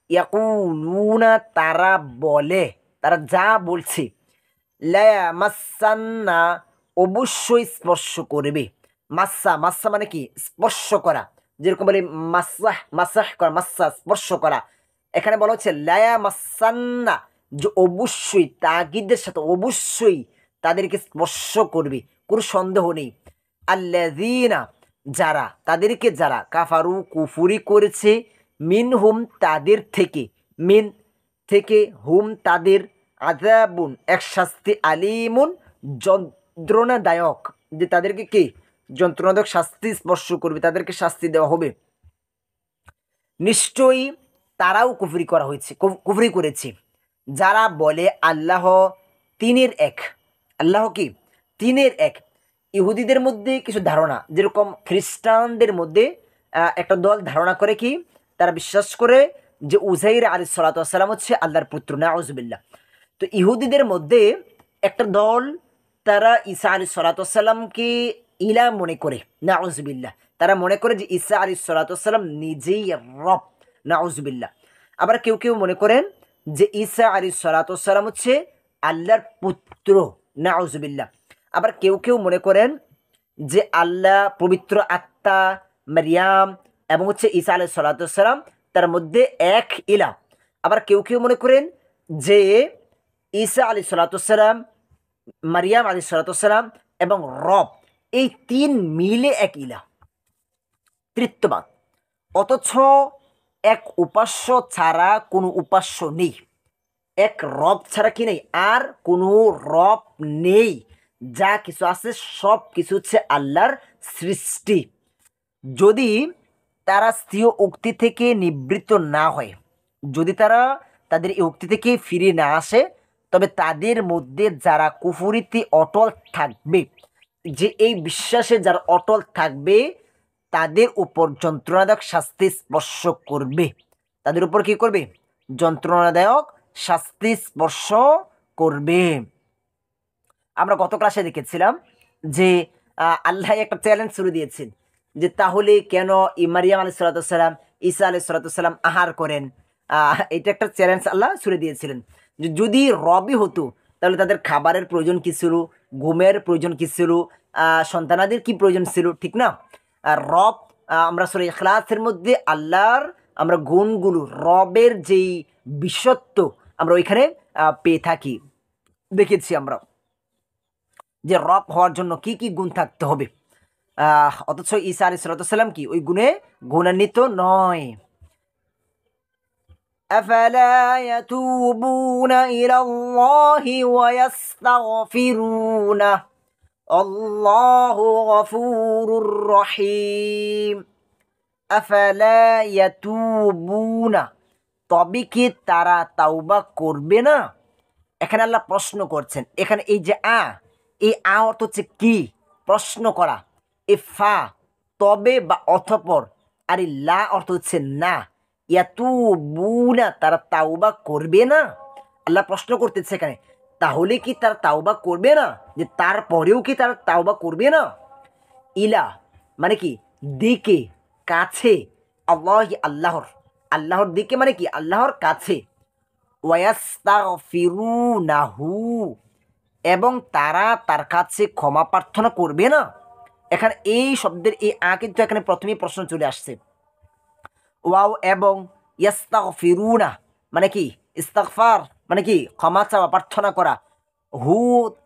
S1: ইয়াকুলুনা তারা বলে, তারা যা বলছে, লায়ামাসান্না অবশ্যই স্পর্শ করবে, মাসা, মাসা মানে কি, স্পর্শ করা, যেরকম বলে মাসাহ, মাসাহ করা, মাসা স্পর্শ করা, এখানে বলা হচ্ছে লায়ামাসান্না, যে অবশ্যই, তাগিদের সাথে অবশ্যই তাদেরকে স্পর্শ করবে, কোনো সন্দেহ নেই। আল্লাযীনা যারা, তাদেরকে যারা, কাফারু কুফরি করেছে, মিনহুম তাদের থেকে, মিন থেকে, হুম তাদের, আযাবুন এক শাস্তি, আলিমুন যন্ত্রণাদায়ক, যে তাদেরকে কি যন্ত্রণাদায়ক শাস্তি স্পর্শ করবে, তাদেরকে শাস্তি দেওয়া হবে। নিশ্চয়ই তারাও কুফরি করা হয়েছে, কুফরি করেছে, যারা বলে আল্লাহ তিনের এক। আল্লাহ কি তিনের এক। ইহুদিদের মধ্যে কিছু ধারণা, যেরকম খ্রিস্টানদের মধ্যে একটা দল ধারণা করে কি, তারা বিশ্বাস করে যে উজাইর আলাইহিস সালাতু ওয়াস সালাম হচ্ছে আল্লাহর পুত্র, নাউজুবিল্লাহ। তো ইহুদিদের মধ্যে একটা দল, তারা ঈসা আলাইহিস সালাতু ওয়াস সালামকে ইলা মনে করে, নাউজুবিল্লাহ। তারা মনে করে যে ঈসা আলাইহিস সালাতু ওয়াস সালাম নিজেই রব, নাউজুবিল্লাহ। আবার কেউ কেউ মনে করেন যে ঈসা আলাইহিস সালাতু ওয়াস সালাম হচ্ছে আল্লাহর পুত্র, নাউজুবিল্লাহ। আবার কেউ কেউ মনে করেন যে আল্লাহ পবিত্র আত্মা, মারিয়াম এবং হচ্ছে ঈসা আলাইহিস সালাতু ওয়াস সালাম তার মধ্যে এক ইলাহ। আবার কেউ কেউ মনে করেন যে ঈসা আলাইহিস সালাতু ওয়াস সালাম, মারিয়াম আলাইহিস সালাতু ওয়াস সালাম এবং রব এই তিন মিলে এক ইলাহ, তৃত্ববাদ। অথচ এক উপাস্য ছাড়া কোনো উপাস্য নেই, এক রব ছাড়া কি নেই, আর কোনো রব নেই। যা কিছু আছে সব কিছু হচ্ছে আল্লাহর সৃষ্টি। যদি তারা স্ত্রীয় উক্তি থেকে নিবৃত্ত না হয়, যদি তারা তাদের এই উক্তি থেকে ফিরে না আসে, তবে তাদের মধ্যে যারা কুফরিতে অটল থাকবে, যে এই বিশ্বাসে যারা অটল থাকবে, তাদের উপর যন্ত্রণাদায়ক শাস্তি স্পর্শ করবে। তাদের উপর কি করবে? যন্ত্রণাদায়ক শাস্তি স্পর্শ করবে। আমরা গত ক্লাসে দেখেছিলাম যে আল্লাহ একটা চ্যালেঞ্জ শুরু দিয়েছেন যে তাহলে কেন মারিয়াম আলাইহিস সালাতু ওয়াস সালাম, ঈসা আলাইহিস সালাতু ওয়াস সালাম আহার করেন। এটা একটা চ্যালেঞ্জ আল্লাহ শুরু দিয়েছিলেন যে যদি রবই হতো তাহলে তাদের খাবারের প্রয়োজন কী ছিল, ঘুমের প্রয়োজন কী ছিল, সন্তানাদের কি প্রয়োজন ছিল, ঠিক না? আর রব, আমরা সূরা ইখলাসের মধ্যে আল্লাহর আমরা গুণগুলো, রবের যেই বিশ্বত্ব আমরা ওইখানে পেয়ে থাকি, দেখেছি আমরা যে রব হওয়ার জন্য কি কি গুণ থাকতে হবে। অথচ ঈসা আলাইহিস সালাতু ওয়াস সালাম কি ওই গুণে গুণান্বিত নয়। আফালা ইয়াতুবুনা ইলাল্লাহি ওয়া ইস্তাগফিরুনা আল্লাহু গফুরুর রহিম। আফালা ইয়াতুবুনা, তবে কি তারা তাওবা করবে না? এখানে আল্লাহ প্রশ্ন করছেন। এখানে এই যে এই অর্থ হচ্ছে কি? প্রশ্ন করা। এ ফা তবে বা অতঃপর, আর এই লা অর্থ হচ্ছে না। ইয়াতুবুনা, তারা তাওবা করবে না। আল্লাহ প্রশ্ন করতেছে এখানে, তাহলে কি তারা তাওবা করবে না? যে তারপরেও কি তারা তাওবা করবে না? ইলা মানে কি? দিকে, কাছে। আল্লাহর, আল্লাহর দিকে মানে কি? আল্লাহর কাছে। ওয়াস্তাগফিরুনাহু, এবং তারা তার কাছে ক্ষমা প্রার্থনা করবে না। এখানে এই শব্দের এই কিন্তু এখানে প্রথমেই প্রশ্ন চলে আসছে। ওয়াও এবং ইয়াস্তাগফিরুনা মানে কি? ইস্তিগফার মানে কি? ক্ষমা চাওয়া, প্রার্থনা করা। হু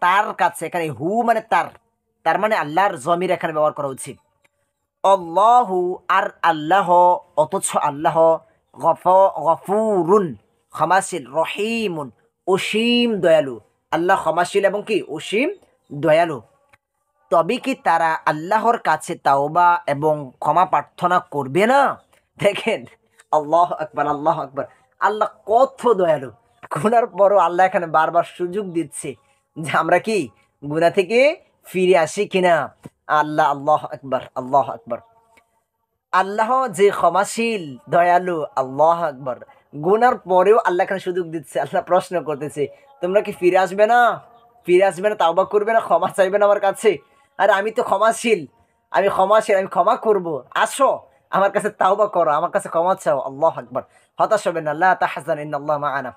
S1: তার কাছে, এখানে হু মানে তার, তার মানে আল্লাহর জমির এখানে ব্যবহার করা উচিত। আল্লাহু, আর আল্লাহ, অথচ আল্লাহ গফুরুন ক্ষমাশীল, রহিমুন অসীম দয়ালু। আল্লাহ ক্ষমাশীল এবং কি? অসীম দয়ালু। তবে কি তারা আল্লাহর কাছে তাওবা এবং ক্ষমা প্রার্থনা করবে না? দেখেন, আল্লাহ আকবার, আল্লাহ আকবার। আল্লাহ কত দয়ালু। গুনার পরও আল্লাহ এখানে বারবার সুযোগ দিচ্ছে যে আমরা কি গুনাহ থেকে ফিরে আসি কিনা। আল্লাহ, আল্লাহ আকবার, আল্লাহ আকবার। আল্লাহ যে ক্ষমাশীল দয়ালু, আল্লাহ আকবার। গুনার পরেও আল্লাহ এখানে সুযোগ দিচ্ছে। আল্লাহ প্রশ্ন করতেছে, তোমরা কি ফিরে আসবে না? ফিরে আসবে না, তাওবা করবে না, ক্ষমা চাইবে না আমার কাছে? আরে আমি তো ক্ষমাশীল, আমি ক্ষমাশীল, আমি ক্ষমা করব। আসো আমার কাছে তাওবা করো, আমার কাছে ক্ষমা চাও। আল্লাহ আকবার। হতাশ হবে না, লা তাহজান ইন্নাল্লাহ মা'ানা।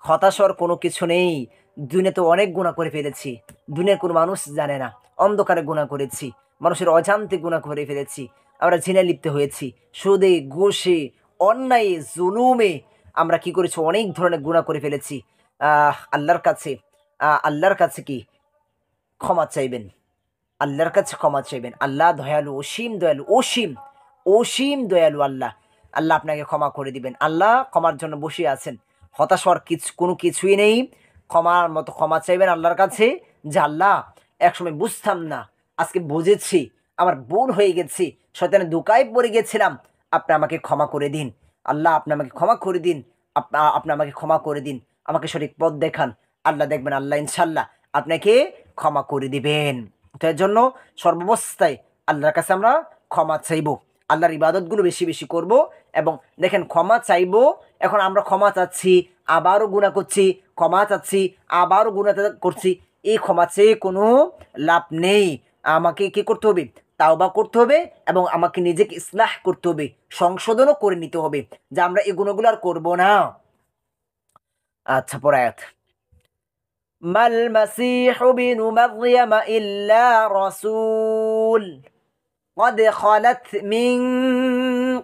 S1: হতাশ হওয়ার কোনো কিছু নেই। দুনিয়াতে অনেক গুনাহ করে ফেলেছি, দুনিয়ার কোনো মানুষ জানে না। অন্ধকারে গুনাহ করেছি, মানুষের অজান্তে গুনাহ করে ফেলেছি। আমরা জিনায় লিপ্ত হয়েছি, সুদে, ঘুষে, অন্যায়, জুলুমে আমরা কি করেছি? অনেক ধরনের গুনাহ করে ফেলেছি। আল্লাহর কাছে কি ক্ষমা চাইবেন, আল্লাহর কাছে ক্ষমা চাইবেন। আল্লাহ দয়ালু, অসীম দয়ালু, অসীম অসীম দয়ালু আল্লাহ। আল্লাহ আপনাকে ক্ষমা করে দিবেন। আল্লাহ ক্ষমার জন্য বসে আছেন। হতাশ হওয়ার কোনো কিছুই নেই। ক্ষমার মতো ক্ষমা চাইবেন আল্লাহর কাছে যে আল্লাহ, একসময় বুঝতাম না, আজকে বুঝেছি, আমার ভুল হয়ে গেছি, শয়তানের ধোঁকায় পড়ে গেছিলাম। আপনি আমাকে ক্ষমা করে দিন আল্লাহ, আপনি আমাকে ক্ষমা করে দিন, আপনি আমাকে ক্ষমা করে দিন, আমাকে সঠিক পথ দেখান। আল্লাহ দেখবেন, আল্লাহ ইনশাল্লাহ আপনাকে ক্ষমা করে দিবেন। তো এর জন্য সর্বাবস্থায় আল্লাহর কাছে আমরা ক্ষমা চাইব, আল্লাহর ইবাদতগুলো বেশি বেশি করব। এবং দেখেন, ক্ষমা চাইব, এখন আমরা ক্ষমা চাচ্ছি, আবারও গুনাহ করছি, ক্ষমা চাচ্ছি, আবারও গুনাহ করছি। এই ক্ষমা চেয়ে কোনো লাভ নেই। আমাকে কি করতে হবে? তাওবা করতে হবে এবং আমাকে নিজেকে ইসলাহ করতে হবে, সংশোধনও করে নিতে হবে যে আমরা এই গুণাগুলো আর করবো না। আচ্ছা, পরে আয়াত। মাল মাসিহু বিনু মারইয়াম ইল্লা রাসূল قد خلت من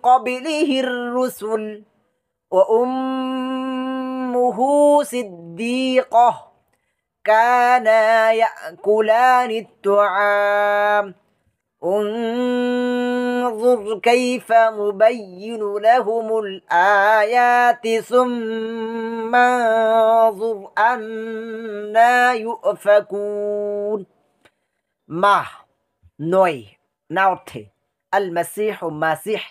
S1: قبله الرسل وأمه صديقة كانا يأكلان الطعام انظر كيف نبين لهم الآيات ثم انظر أنا يؤفكون মা নয় না অর্থে আল মাসিহ মাসিহ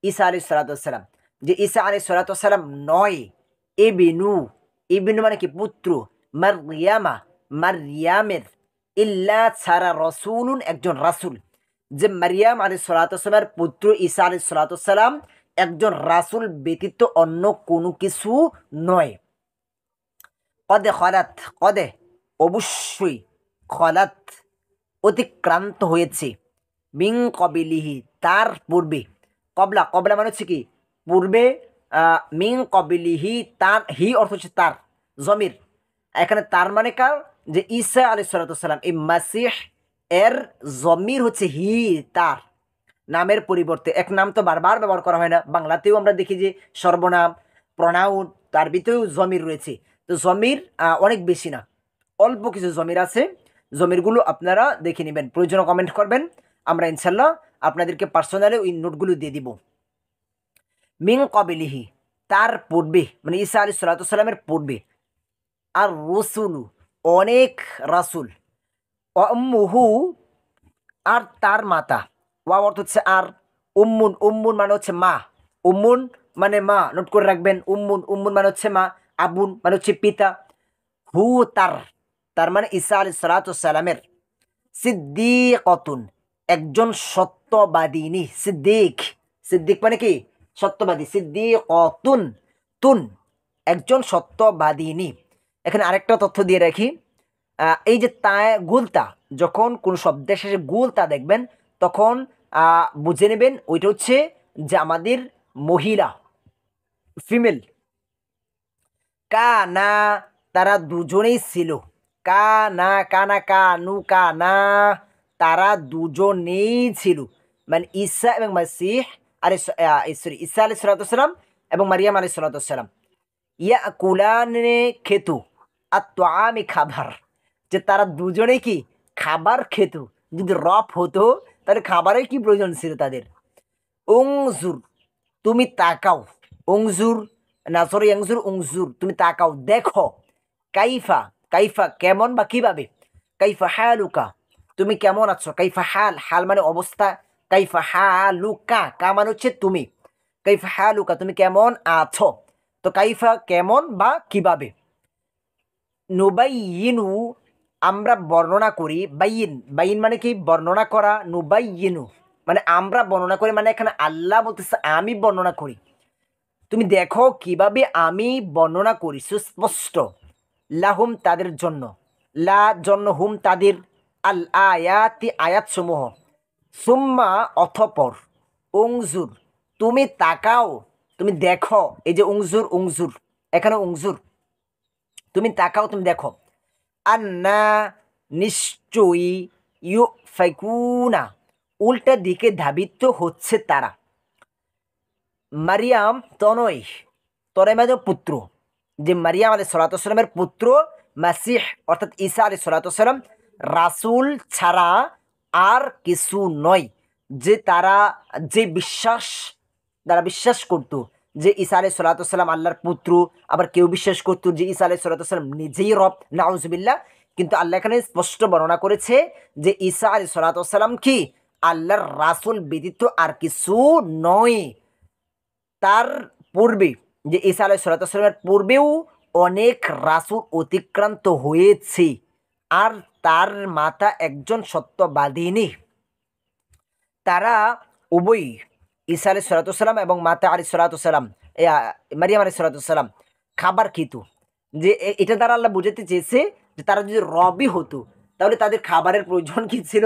S1: ঈসা আলাইহিস সালাম, যে ঈসা আলাইহিস সালাম নয় ইবনু, ইবনু মানে কি পুত্র, মারইয়ামা মারইয়ামের, ইল্লা ছাড়া রসুলুন একজন রাসূল, যে মারিয়াম আলাইহিস সালামের পুত্র ঈসা আলাইহিস সালাম একজন রাসূল ব্যতীত অন্য কোনো কিছু নয়। কদে খলাত, কদে অবশ্যই, খলাত অতিক্রান্ত হয়েছে, মিন কবিলিহি তার পূর্বে, কবলা কবলা মানে হচ্ছে কি পূর্বে, মিন কবিলিহি তার, হি অর্থ হচ্ছে তার, জমির এখানে তার মানে কার, যে ঈসা আলাইহিস সালাম, এই মাসিহ এর জমির হচ্ছে হি, তার নামের পরিবর্তে। এক নাম তো বারবার ব্যবহার করা হয় না, বাংলাতেও আমরা দেখি যে সর্বনাম, প্রনাউন, তার ভিতরেও জমির রয়েছে। তো জমির অনেক বেশি না, অল্প কিছু জমির আছে, জমিরগুলো আপনারা দেখে নেবেন, প্রয়োজনে কমেন্ট করবেন, আমরা ইনশাল্লাহ আপনাদেরকে পার্সোনালি ওই নোটগুলো দিয়ে দিব। মিন কবিলিহি তার পূর্বে, মানে ঈসা আলাইহিস সালামের পূর্বে, আর রসুলু অনেক রাসুল, উম্মুহু আর তার মাতা, ওয়া অর্থ হচ্ছে আর, উম্মুন উম্মুন মানে হচ্ছে মা, উম্মুন মানে মা, নোট করে রাখবেন, উম্মুন উম্মুন মানে হচ্ছে মা, আবুন মানে হচ্ছে পিতা, হু তার, তার মানে ঈসা আলাইহিস সালামের, সিদ্দিকাতুন একজন সত্যবাদিনী, সিদ্দিক, সিদ্দিক মানে কি সত্যবাদী, সিদ্দিকাতুন তুন একজন সত্যবাদিনী। এখানে আরেকটা তথ্য দিয়ে রাখি, এই যে তা গুলতা, যখন কোন শব্দের শেষে গুলতা দেখবেন তখন বুঝে নেবেন ওইটা হচ্ছে যে আমাদের মহিলা, ফিমেল। কানা তারা দুজনেই ছিল, কানা কানা কানু কানা তারা দুজনেই ছিল, মানে ঈসা এবং মাসিহ সরি ঈসা আলাইহিস সালাম এবং মারিয়াম আলাইহিস সালাম, ইয়াকুলানে খেত, আর তোয়ামি খাবার, যে তারা দুজনেই কি খাবার খেত। যদি রব হতো তাহলে খাবারের কি প্রয়োজন ছিল তাদের। উংজুর তুমি তাকাও, উংজুর না সরি উংজুর, উংজুর তুমি তাকাও দেখো, কাইফা কাইফা কেমন বা কিভাবে, কাইফা হালুকা তুমি কেমন আছো, কাইফা হাল, হাল মানে অবস্থা, কাইফা হালুকা কা মানে হচ্ছে তুমি, কাইফা হালুকা তুমি কেমন আছো, তো কাইফা কেমন বা কিভাবে, নুবাইয়িনু আমরা বর্ণনা করি, বাইন বাইন মানে কি বর্ণনা করা, নুবাইয়িনু মানে আমরা বর্ণনা করি, মানে এখানে আল্লাহ বলতেছে আমি বর্ণনা করি, তুমি দেখো কিভাবে আমি বর্ণনা করি সুস্পষ্ট, লাহুম তাদের জন্য, লা জন্য, হুম তাদের, আল আয়াতি আয়াত সমূহ, সুম্মা অথপর, উংজুর তুমি তাকাও, তুমি দেখো, এই যে উংজুর উংজুর এখানে উংজুর তুমি তাকাও তুমি দেখো, আন্না নিশ্চয়ই, ইউ ফাইকুনা উল্টা দিকে ধাবিত হচ্ছে তারা, মারিয়াম তনয়, তনয় মানে পুত্র, যে মারিয়াম আলাইহিস সালামের পুত্র মাসিহ অর্থাৎ ঈসা আলাইহিস সালাম রাসূল ছাড়া আর কিছু নয়, যে তারা যে বিশ্বাস করত যে ঈসা আলাইহিস সালাম আল্লাহর পুত্র, আবার কেউ বিশ্বাস করত যে ঈসা আলাইহিস সালাম নিজেই রব, নাউজুবিল্লাহ। কিন্তু আল্লাহ এখানে স্পষ্ট বর্ণনা করেছে যে ঈসা আলাইহিস সালাম কি আল্লাহর রাসূল ব্যতীত আর কিছু নয়। তার পূর্বে, যে ঈসা আলাইহিস সালামের পূর্বেও অনেক রাসূল অতিক্রান্ত হয়েছে, আর তার মাতা একজন সত্যবাদিনী। তারা উভয়ই ঈসা আলাইহিস সালাম এবং মাতা আলাইহিস সালাম, মারিয়াম আলাইহিস সালাম খাবার খেত, যে এটা দ্বারা আল্লাহ বুঝাতে চেয়েছে যে তারা যদি রবই হতো তাহলে তাদের খাবারের প্রয়োজন কি ছিল।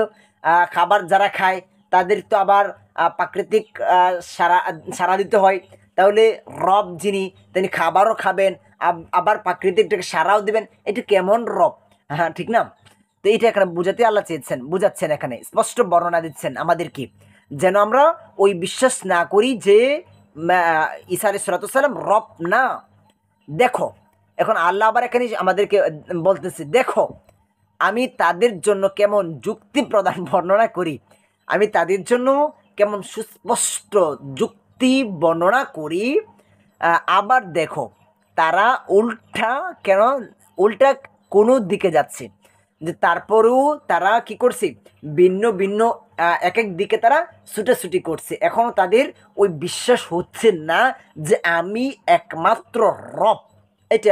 S1: খাবার যারা খায় তাদের তো আবার প্রাকৃতিক সারা দিতে হয়, তাহলে রব যিনি তিনি খাবারও খাবেন আবার প্রাকৃতিকটাকে সারাও দিবেন, এটা কেমন রব? হ্যাঁ, ঠিক না? তো এটা এখানে বুঝাতে আল্লাহ চেয়েছেন, বুঝাচ্ছেন, এখানে স্পষ্ট বর্ণনা দিচ্ছেন আমাদেরকে, যেন আমরা ওই বিশ্বাস না করি যে ঈসা আলাইহিস সালাম রব না। দেখো, এখন আল্লাহ আবার এখানে আমাদেরকে বলতেছে, দেখো আমি তাদের জন্য কেমন যুক্তি প্রদান বর্ণনা করি, আমি তাদের জন্য কেমন সুস্পষ্ট যুক্তি বর্ণনা করি। আবার দেখো তারা উল্টা কোনো দিকে যাচ্ছে, যে তারপরেও তারা কি করছে, ভিন্ন ভিন্ন এক এক দিকে তারা ছুটাছুটি করছে, এখনও তাদের ওই বিশ্বাস হচ্ছে না যে আমি একমাত্র রব। এটা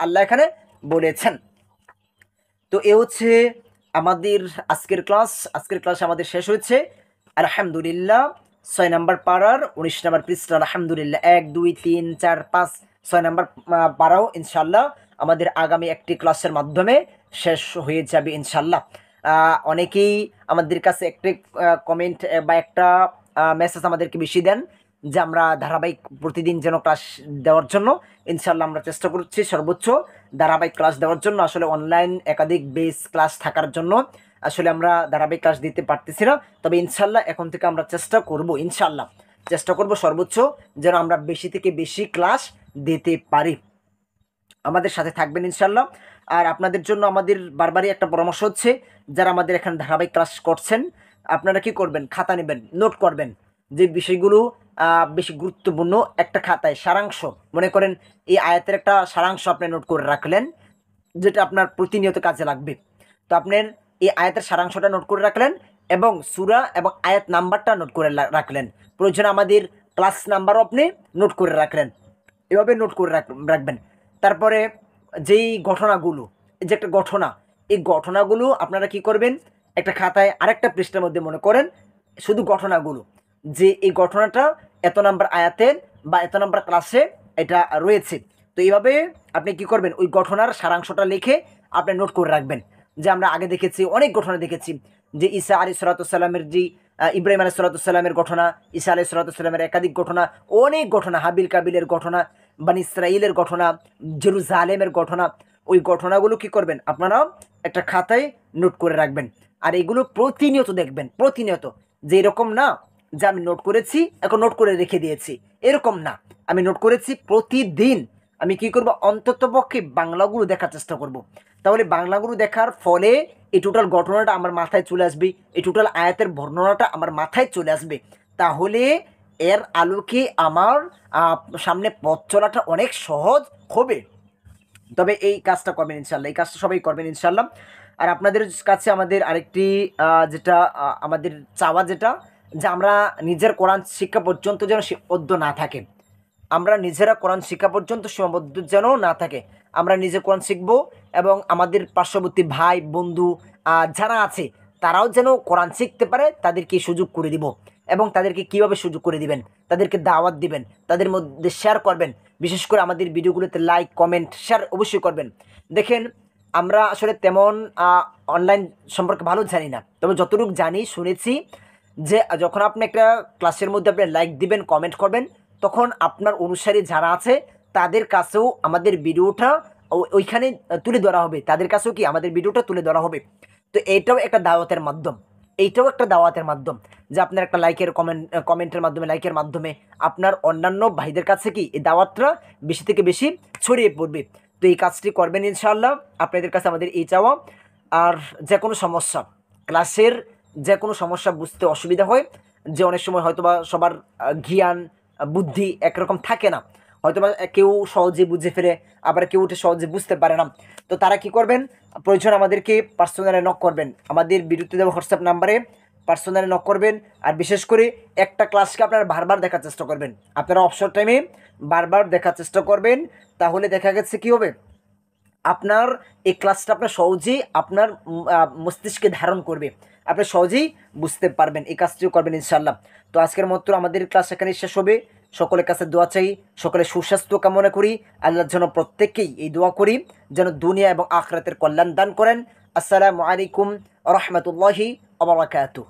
S1: আল্লাহ এখানে বলেছেন। তো এ হচ্ছে আমাদের আজকের ক্লাস আমাদের শেষ হচ্ছে। আলহামদুলিল্লাহ 6 নম্বর পাড়ার 19 নম্বর পৃষ্ঠা, আলহামদুলিল্লাহ 1 2 3 4 5 6 নম্বর পাড়াও ইনশাল্লাহ আমাদের আগামী একটি ক্লাসের মাধ্যমে শেষ হয়ে যাবে ইনশাল্লাহ। অনেকেই আমাদের কাছে একটি কমেন্ট বা একটা মেসেজ আমাদেরকে বেশি দেন যে আমরা ধারাবাহিক প্রতিদিন যেন ক্লাস দেওয়ার জন্য। ইনশাল্লাহ আমরা চেষ্টা করছি সর্বোচ্চ ধারাবাহিক ক্লাস দেওয়ার জন্য। আসলে অনলাইন একাধিক বেস ক্লাস থাকার জন্য আসলে আমরা ধারাবাহিক ক্লাস দিতে পারতেছি না, তবে ইনশাল্লাহ এখন থেকে আমরা চেষ্টা করব সর্বোচ্চ যেন আমরা বেশি থেকে বেশি ক্লাস দিতে পারি। আমাদের সাথে থাকবেন ইনশাল্লাহ। আর আপনাদের জন্য আমাদের বারবারই একটা পরামর্শ হচ্ছে, যারা আমাদের এখানে ধারাবাহিক ক্লাস করছেন, আপনারা কি করবেন, খাতা নেবেন, নোট করবেন যে বিষয়গুলো বেশি গুরুত্বপূর্ণ, একটা খাতায় সারাংশ, মনে করেন এই আয়াতের একটা সারাংশ আপনি নোট করে রাখলেন, যেটা আপনার প্রতিনিয়ত কাজে লাগবে। তো আপনার এই আয়াতের সারাংশটা নোট করে রাখলেন এবং সূরা এবং আয়াত নাম্বারটা নোট করে রাখলেন, প্রয়োজন আমাদের ক্লাস নাম্বারও আপনি নোট করে রাখলেন, এভাবে নোট করে রাখবেন। তারপরে যেই ঘটনাগুলো, এই যে একটা ঘটনা, এই ঘটনাগুলো আপনারা কি করবেন, একটা খাতায় আরেকটা পৃষ্ঠার মধ্যে মনে করেন শুধু ঘটনাগুলো, যে এই ঘটনাটা এত নাম্বার আয়াতের বা এত নাম্বার ক্লাসে এটা রয়েছে। তো এইভাবে আপনি কি করবেন, ওই ঘটনার সারাংশটা লিখে আপনি নোট করে রাখবেন। যে আমরা আগে দেখেছি, অনেক ঘটনা দেখেছি, যে ঈসা আলাইহিস সালামের যে ইব্রাহিম আলাইহিস সালামের ঘটনা, ঈসা আলাইহিস সালামের একাধিক ঘটনা, অনেক ঘটনা, হাবিল কাবিলের ঘটনা, বানি ইসরাইলের ঘটনা, জেরুজালেমের ঘটনা, ওই ঘটনাগুলো কি করবেন আপনারা একটা খাতায় নোট করে রাখবেন। আর এগুলো প্রতিনিয়ত দেখবেন, প্রতিনিয়ত, যে এরকম না যে আমি নোট করেছি এখন নোট করে রেখে দিয়েছি, এরকম না, আমি নোট করেছি প্রতিদিন আমি কি করব, অন্ততপক্ষে বাংলাগুলো দেখার চেষ্টা করব। তাহলে বাংলাগুলো দেখার ফলে এই টোটাল ঘটনাটা আমার মাথায় চলে আসবে, এই টোটাল আয়াতের বর্ণনাটা আমার মাথায় চলে আসবে। তাহলে এর আলোকে আমার সামনে পথ চলাটা অনেক সহজ হবে। তবে এই কাজটা করবেন ইনশাল্লাহ, এই কাজটা সবাই করবেন ইনশাল্লাহ। আর আপনাদের কাছে আমাদের আরেকটি যেটা আমাদের চাওয়া, যেটা যে আমরা নিজের কোরআন শিক্ষা পর্যন্ত যেন সীমাবদ্ধ না থাকে, আমরা নিজেরা কোরআন শিক্ষা পর্যন্ত সীমাবদ্ধ যেন না থাকে, আমরা নিজে কোরআন শিখব এবং আমাদের পার্শ্ববর্তী ভাই বন্ধু যারা আছে তারাও যেন কোরআন শিখতে পারে, তাদেরকে সুযোগ করে দিব। এবং তাদেরকে কিভাবে সুযোগ করে দিবেন, তাদেরকে দাওয়াত দিবেন, তাদের মধ্যে শেয়ার করবেন, বিশেষ করে আমাদের ভিডিওগুলোতে লাইক কমেন্ট শেয়ার অবশ্যই করবেন। দেখেন আমরা আসলে তেমন অনলাইন সম্পর্কে ভালো জানি না, তবে যতটুকু জানি শুনেছি যে যখন আপনি একটা ক্লাসের মধ্যে আপনি লাইক দিবেন, কমেন্ট করবেন, তখন আপনার অনুসারী যারা আছে তাদের কাছেও আমাদের ভিডিওটা ওইখানে তুলে ধরা হবে, তাদের কাছেও কি আমাদের ভিডিওটা তুলে ধরা হবে। তো এইটাও একটা দাওয়াতের মাধ্যম, যে আপনার একটা কমেন্টের মাধ্যমে, লাইকের মাধ্যমে আপনার অন্যান্য ভাইদের কাছে কি এই দাওয়াতটা বেশি থেকে বেশি ছড়িয়ে পড়বে। তো এই কাজটি করবেন ইনশাআল্লাহ, আপনাদের কাছে আমাদের এই চাওয়া। আর যে কোনো সমস্যা, ক্লাসের যে কোনো সমস্যা বুঝতে অসুবিধা হয়, যে অনেক সময় হয়তোবা সবার জ্ঞান বুদ্ধি একরকম থাকে না, হয়তোবা কেউ সহজে বুঝে ফেলে, আবার কেউ ওটা সহজে বুঝতে পারে না। তো তারা কি করবেন, প্রয়োজন আমাদেরকে পার্সোনালি নক করবেন, আমাদের ভিডিওতে দেওয়া হোয়াটসঅ্যাপ নাম্বারে পার্সোনালি নক করবেন। আর বিশেষ করে একটা ক্লাসকে আপনারা বারবার দেখার চেষ্টা করবেন, আপনারা অবসর টাইমে বারবার দেখার চেষ্টা করবেন। তাহলে দেখা গেছে কি হবে, আপনার এই ক্লাসটা আপনার সহজেই আপনার মস্তিষ্কে ধারণ করবে, আপনি সহজেই বুঝতে পারবেন। এই কাজটিও করবেন ইনশাআল্লাহ। তো আজকের মতো আমাদের ক্লাস এখানে শেষ হবে। সকলের কাছে দোয়া চাই, সকলের সুস্বাস্থ্য কামনা করি, আল্লাহর জন্য প্রত্যেককেই এই দোয়া করি যেন দুনিয়া এবং আখিরাতের কল্যাণ দান করেন। আসসালামু আলাইকুম ওয়া রাহমাতুল্লাহি ওয়া বারাকাতুহু।